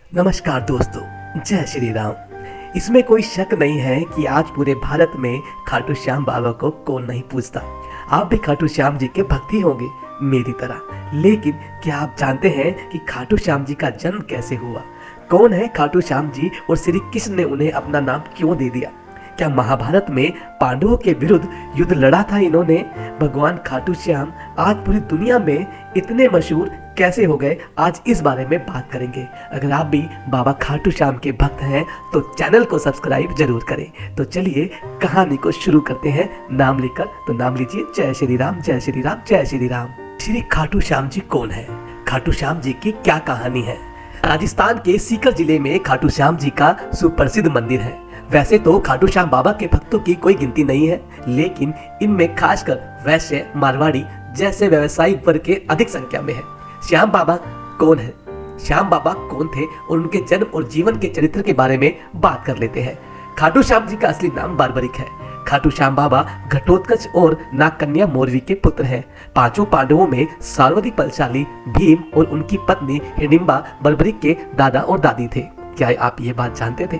नमस्कार दोस्तों, जय श्री राम। इसमें कोई शक नहीं है कि आज पूरे भारत में खाटू श्याम बाबा को कौन नहीं पूजता। आप भी खाटू श्याम जी के भक्त ही होंगे मेरी तरह। लेकिन क्या आप जानते हैं कि खाटू श्याम जी का जन्म कैसे हुआ? कौन है खाटू श्याम जी और श्री कृष्ण ने उन्हें अपना नाम क्यों दे दिया? क्या महाभारत में पांडवों के विरुद्ध युद्ध लड़ा था इन्होंने? भगवान खाटू श्याम आज पूरी दुनिया में इतने मशहूर कैसे हो गए, आज इस बारे में बात करेंगे। अगर आप भी बाबा खाटू श्याम के भक्त हैं तो चैनल को सब्सक्राइब जरूर करें। तो चलिए कहानी को शुरू करते हैं। नाम लेकर तो नाम लीजिए, जय श्री राम, जय श्री राम, जय श्री राम। श्री खाटू श्याम जी कौन है? खाटू श्याम जी की क्या कहानी है? राजस्थान के सीकर जिले में खाटू श्याम जी का सुप्रसिद्ध मंदिर है। वैसे तो खाटू श्याम बाबा के भक्तों की कोई गिनती नहीं है, लेकिन इनमें खासकर वैश्य, मारवाड़ी जैसे व्यवसायिक वर्ग के अधिक संख्या में है। श्याम बाबा कौन है? श्याम बाबा कौन थे और उनके जन्म और जीवन के चरित्र के बारे में बात कर लेते हैं। खाटू श्याम जी का असली नाम बर्बरिक है। खाटू श्याम बाबा घटोत्कच और नागकन्या मोरवी के पुत्र हैं। पांचों पांडवों में सर्वाधिक बलशाली भीम और उनकी पत्नी हिडिंबा बर्बरिक के दादा और दादी थे। क्या आप ये बात जानते थे?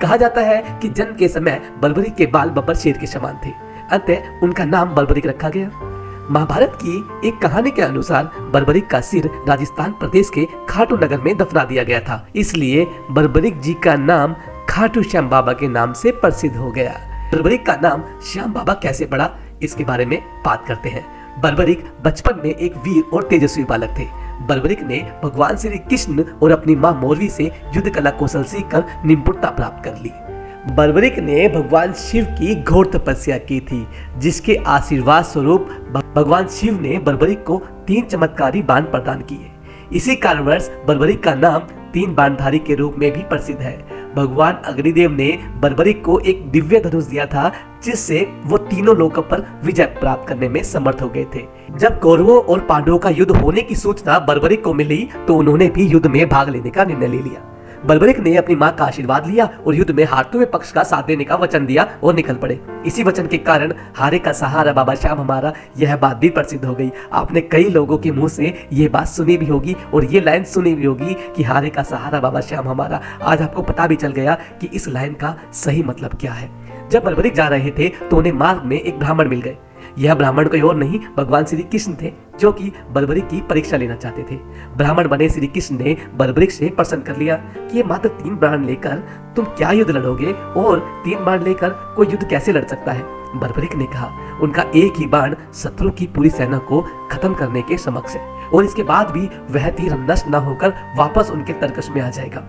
कहा जाता है कि जन्म के समय बर्बरिक के बाल बब्बर शेर के समान थे। अंततः उनका नाम बर्बरिक रखा गया। महाभारत की एक कहानी के अनुसार बर्बरिक का सिर राजस्थान प्रदेश के खाटू नगर में दफना दिया गया था, इसलिए बर्बरिक जी का नाम खाटू श्याम बाबा के नाम से प्रसिद्ध हो गया। बर्बरिक का नाम श्याम बाबा कैसे पड़ा, इसके बारे में बात करते हैं। बर्बरिक बचपन में एक वीर और तेजस्वी बालक थे। बर्बरिक ने भगवान श्री कृष्ण और अपनी मां मोरवी से युद्ध कला कौशल सीखकर निपुणता प्राप्त कर ली। बर्बरिक ने भगवान शिव की घोर तपस्या की थी, जिसके आशीर्वाद स्वरूप भगवान शिव ने बर्बरिक को 3 चमत्कारी बाण प्रदान किए। इसी कारणवश बर्बरिक का नाम 3 बाणधारी के रूप में भी प्रसिद्ध है। भगवान अग्निदेव ने बर्बरिक को एक दिव्य धनुष दिया था, जिससे वो तीनों लोकों पर विजय प्राप्त करने में समर्थ हो गए थे। जब कौरवों और पांडवों का युद्ध होने की सूचना बर्बरिक को मिली तो उन्होंने भी युद्ध में भाग लेने का निर्णय ले लिया। बर्बरिक ने अपनी मां का आशीर्वाद लिया और युद्ध में हारते हुए पक्ष का साथ देने का वचन दिया और निकल पड़े। इसी वचन के कारण हारे का सहारा बाबा श्याम हमारा, यह बात भी प्रसिद्ध हो गई। आपने कई लोगों के मुंह से ये बात सुनी भी होगी और ये लाइन सुनी भी होगी कि हारे का सहारा बाबा श्याम हमारा। आज आपको पता भी चल गया कि इस लाइन का सही मतलब क्या है। जब बर्बरिक जा रहे थे तो उन्हें मार्ग में एक ब्राह्मण मिल गए। यह ब्राह्मण कोई और नहीं, भगवान श्री कृष्ण थे, जो कि बर्बरिक की परीक्षा लेना चाहते थे। ब्राह्मण बने श्री कृष्ण ने बर्बरिक से प्रश्न कर लिया कि ये मात्र 3 बाण लेकर तुम क्या युद्ध लड़ोगे और 3 बाण लेकर कोई युद्ध कैसे लड़ सकता है? बर्बरिक ने कहा, उनका एक ही बाण शत्रु की पूरी सेना को खत्म करने के समक्ष है और इसके बाद भी वह तीर नष्ट न होकर वापस उनके तरकश में आ जाएगा।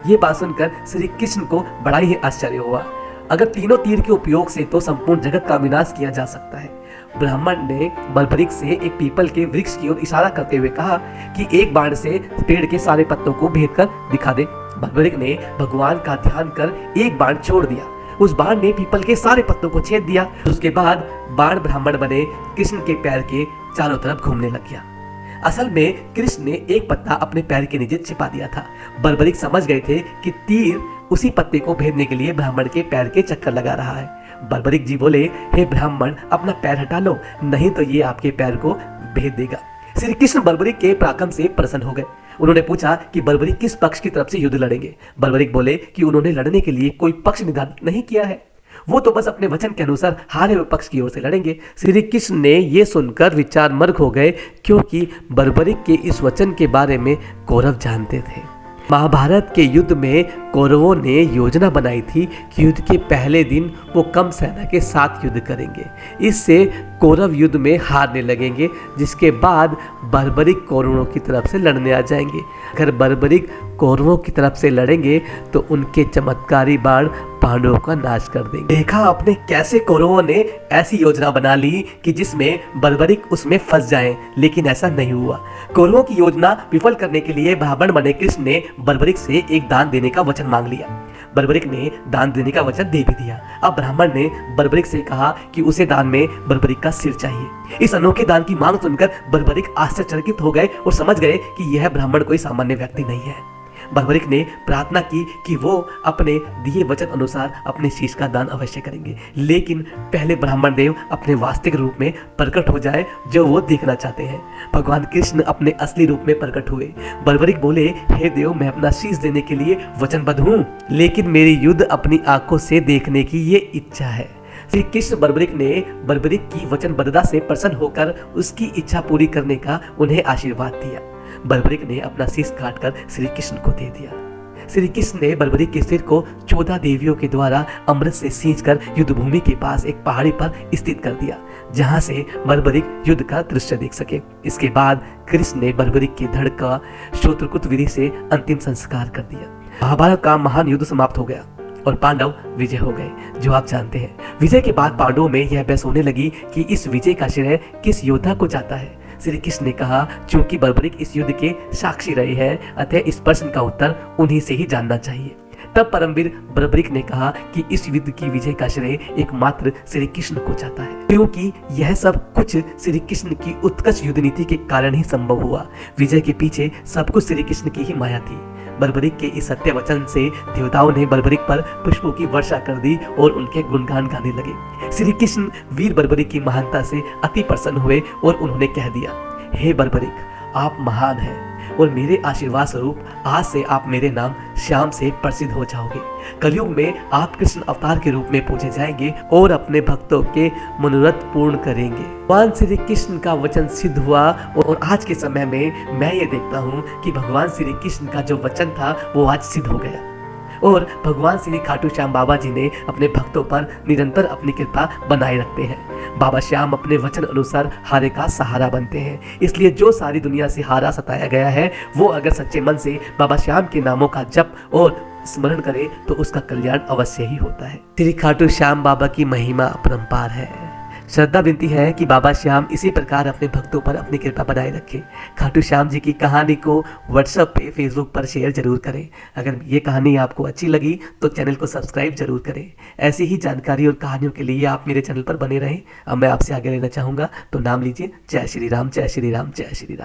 ये बात सुनकर श्री कृष्ण को बड़ा ही आश्चर्य हुआ। अगर तीनों तीर के उपयोग से तो संपूर्ण जगत का विनाश किया जा सकता है। ब्राह्मण ने बर्बरिक से एक पीपल के वृक्ष की ओर इशारा करते हुए कहा कि एक बाण से पेड़ के सारे पत्तों को भेद कर दिखा दे। बर्बरिक ने भगवान का ध्यान कर एक बाण छोड़ दिया। उस बाण ने पीपल के सारे पत्तों को छेद दिया। उसके बाद बाण ब्राह्मण बने कृष्ण के पैर के चारों तरफ घूमने लग गया। असल में कृष्ण ने एक पत्ता अपने पैर के नीचे छिपा दिया था। बर्बरिक समझ गए थे कि तीर उसी पत्ते को भेदने के लिए ब्राह्मण के पैर के चक्कर लगा रहा है। बर्बरिक जी बोले, हे ब्राह्मण, अपना पैर हटा लो, नहीं तो ये आपके पैर को भेद देगा। श्री कृष्ण बर्बरिक के पराक्रम से प्रसन्न हो गए। उन्होंने पूछा कि बर्बरिक किस पक्ष की तरफ से युद्ध लड़ेंगे। बर्बरिक बोले कि उन्होंने लड़ने के लिए कोई पक्ष निर्धारित नहीं किया है, वो तो बस अपने वचन के अनुसार हारे हुए पक्ष की ओर से लड़ेंगे। श्री कृष्ण ने ये सुनकर विचार मर्ग हो गए, क्योंकि बर्बरिक के इस वचन के बारे में कौरव जानते थे। महाभारत के युद्ध में कौरवों ने योजना बनाई थी कि युद्ध के पहले दिन वो कम सेना के साथ युद्ध करेंगे। इससे कौरव युद्ध में हारने लगेंगे, जिसके बाद बर्बरिक कौरवों की तरफ से लड़ने आ जाएंगे। अगर बर्बरिक कौरवों की तरफ से लड़ेंगे तो उनके चमत्कारी बाण पांडवों का नाश कर देंगे। देखा आपने कैसे कौरवों ने ऐसी योजना बना ली कि जिसमें बर्बरिक उसमें फंस जाएं, लेकिन ऐसा नहीं हुआ। कौरवों की योजना विफल करने के लिए ब्राह्मण बने कृष्ण ने बर्बरिक से एक दान देने का वचन मांग लिया। बर्बरिक ने दान देने का वचन दे भी दिया। अब ब्राह्मण ने बर्बरिक से कहा कि उसे दान में बर्बरिक का सिर चाहिए। इस अनोखे दान की मांग सुनकर बर्बरिक आश्चर्यचकित हो गए और समझ गए कि यह ब्राह्मण कोई सामान्य व्यक्ति नहीं है। बर्बरिक ने प्रार्थना की कि वो अपने दिए वचन अनुसार अपने शीश का दान अवश्य करेंगे, लेकिन पहले ब्राह्मण देव अपने वास्तविक रूप में प्रकट हो जाए जो वो देखना चाहते हैं। भगवान कृष्ण अपने असली रूप में प्रकट हुए। बर्बरिक बोले, हे देव, मैं अपना शीश देने के लिए वचनबद्ध हूँ, लेकिन मेरी युद्ध अपनी आंखों से देखने की ये इच्छा है। श्री कृष्ण बर्बरिक ने बर्बरिक की वचनबद्धता से प्रसन्न होकर उसकी इच्छा पूरी करने का उन्हें आशीर्वाद दिया। बर्बरिक ने अपना शीश काटकर श्री कृष्ण को दे दिया। श्री कृष्ण ने बर्बरिक के सिर को 14 देवियों के द्वारा अमृत से सींचकर युद्ध भूमि के पास एक पहाड़ी पर स्थित कर दिया, जहां से बर्बरिक युद्ध का दृश्य देख सके। इसके बाद कृष्ण ने बर्बरिक की धड़ का शोत्रकुत विधि से अंतिम संस्कार कर दिया। महाभारत का महान युद्ध समाप्त हो गया और पांडव विजय हो गए, जो आप जानते हैं। विजय के बाद पांडवों में यह बहस होने लगी कि इस विजय का श्रेय किस योद्धा को जाता है। श्री कृष्ण ने कहा, चूंकि बर्बरिक इस युद्ध के साक्षी रहे हैं, अतः इस प्रश्न का उत्तर उन्हीं से ही जानना चाहिए। तब परमवीर बर्बरिक ने कहा कि इस युद्ध की विजय का श्रेय एकमात्र श्री कृष्ण को जाता है, क्योंकि यह सब कुछ श्री कृष्ण की उत्कृष्ट युद्ध नीति के कारण ही संभव हुआ। विजय के पीछे सब कुछ श्री कृष्ण की ही माया थी। बर्बरिक के इस सत्य वचन से देवताओं ने बर्बरिक पर पुष्पों की वर्षा कर दी और उनके गुणगान गाने लगे। श्री कृष्ण वीर बर्बरिक की महानता से अति प्रसन्न हुए और उन्होंने कह दिया, हे बर्बरिक, आप महान हैं और मेरे आशीर्वाद स्वरूप आज से आप मेरे नाम श्याम से प्रसिद्ध हो जाओगे। कलयुग में आप कृष्ण अवतार के रूप में पूजे जाएंगे और अपने भक्तों के मनोरथ पूर्ण करेंगे। भगवान श्री कृष्ण का वचन सिद्ध हुआ और आज के समय में मैं ये देखता हूँ कि भगवान श्री कृष्ण का जो वचन था वो आज सिद्ध हो गया और भगवान श्री खाटू श्याम बाबा जी ने अपने भक्तों पर निरंतर अपनी कृपा बनाए रखते हैं। बाबा श्याम अपने वचन अनुसार हारे का सहारा बनते हैं। इसलिए जो सारी दुनिया से हारा सताया गया है, वो अगर सच्चे मन से बाबा श्याम के नामों का जप और स्मरण करे तो उसका कल्याण अवश्य ही होता है। श्री खाटू श्याम बाबा की महिमा अपरंपार है। श्रद्धा विनती है कि बाबा श्याम इसी प्रकार अपने भक्तों पर अपनी कृपा बनाए रखें। खाटू श्याम जी की कहानी को व्हाट्सएप पे, फेसबुक पर शेयर जरूर करें। अगर ये कहानी आपको अच्छी लगी तो चैनल को सब्सक्राइब जरूर करें। ऐसी ही जानकारी और कहानियों के लिए आप मेरे चैनल पर बने रहें। अब मैं आपसे आगे लेना चाहूँगा तो नाम लीजिए। जय श्री राम, जय श्री राम, जय श्री राम।